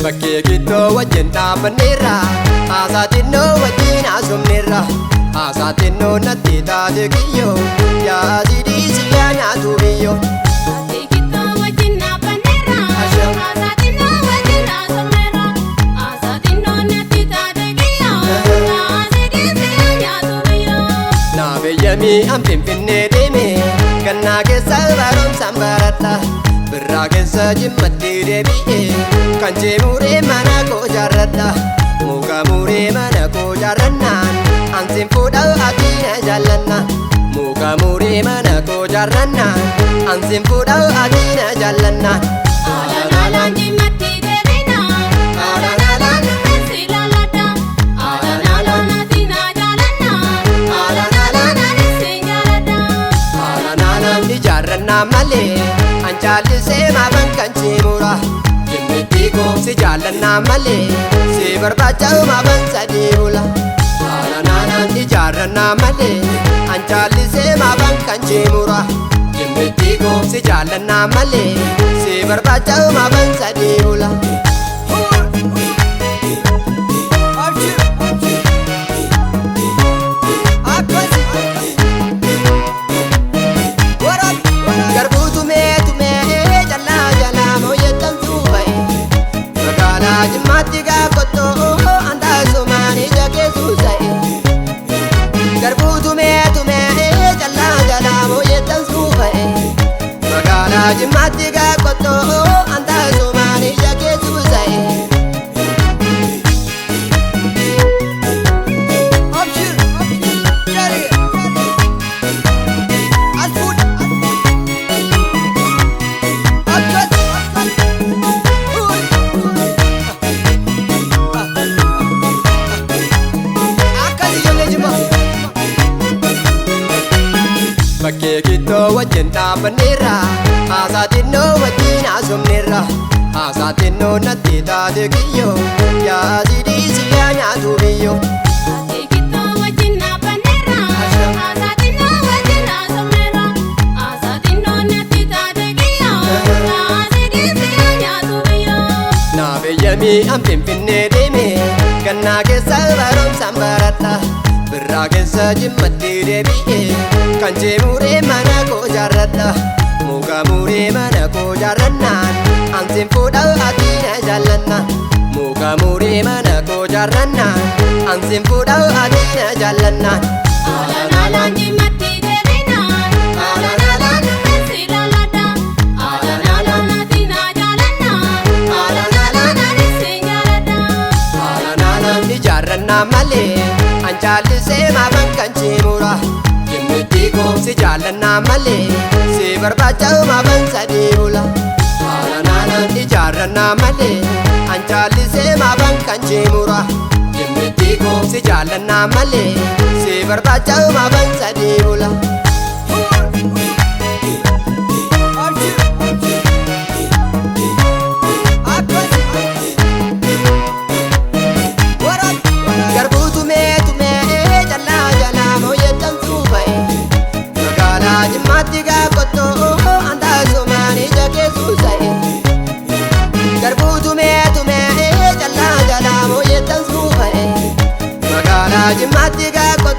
Bakkee giddoo wajjin dhaabbanneerra haasaaxinnoo wajjin haasofneerra haasaaxinnoo natti taate kiyyoo yaadii siyaa nyaatu biyyoo. Bakkee giddoo wajjin dhaabbanneerra haasaaxinnoo wajjin haasofneerra haasaaxinnoo natti taate kiyyoo yaadii siyaa nyaatu biyyoo. Naabeeyyamii an Finfinnee deeme gannaa keessa barumsaan baradha. Birraa keessa jimmatti deebi'ee kan jeemuree mana koo jaarradha. Muka muree mana koo jaarrannaan ansiin fuudhaa ati na jaallanna. Muka muree mana koo jaarrannaan ansiin fuudhaa ati na jaallanna. Alaan jimmatti deebina alaan nuffisi laaladha. Alaan ati na jaallanna alaan anis jaalladha. Alaan ijaarrannaa malee an jaallisee maaban kan jeemura. Jimmitti koo si jaallannaa malee si barbaacha maaban sadii bula. Alaan ijaarrannaa malee an jaallisee maaban kan jeemura. Jimmitti koo si jaallannaa malee si barbaacha maaban sadii bula. Jimmatti gaafotoo andaasumaan ija keessu sa'e. Garbuu tumee callaa jalaa mooyettan suufa'e. Magaalaa Jimmatti gaafotoo andaasumaan ija keessu sa'e. Bakkee giddoo wajjin dhaabbanneerra haasaaxinnoo wajjin haasofneerra haasaaxinnoo natti taate kiyyoo yaadii siyaa nyaatu biyyoo. Bakkee giddoo wajjin dhaabbanneerra haasaaxinnoo wajjin haasofneerra haasaaxinnoo natti taate kiyyoo yaadii siyaa nyaatu biyyoo. Naabeeyyamii an Finfinnee deeme gannaa keessa barumsaan baradha. Birraa keessa jimmatti deebi'ee kan jeemuree mana koo jaarradha. Muka muree mana koo jaarrannaan ansiin fuudhaa ati na jaallanna. Muka muree mana koo jaarrannaan ansiin fuudhaa ati na jaallanna. Alaan jimmatti deebina alaan nuffisi laaladha. Alaan ati na jaallanna alaan anis jaalladha. Alaan ijaarrannaa malee an jaallisee maaban kan jeemura. Jimmitti koo si jaallannaa malee si barbaacha maaban sadii bula. Alaan ijaarrannaa malee an jaallisee maaban kan jeemura. Jimmitti koo si jaallannaa malee si barbaacha maaban sadii bula. Jimmatti gaafotoo andaasumaan ija keessu sa'e. Garbuu tumee callaa jalaa mooyettan suufa'e. Magaalaa Jimmatti gaafotoo.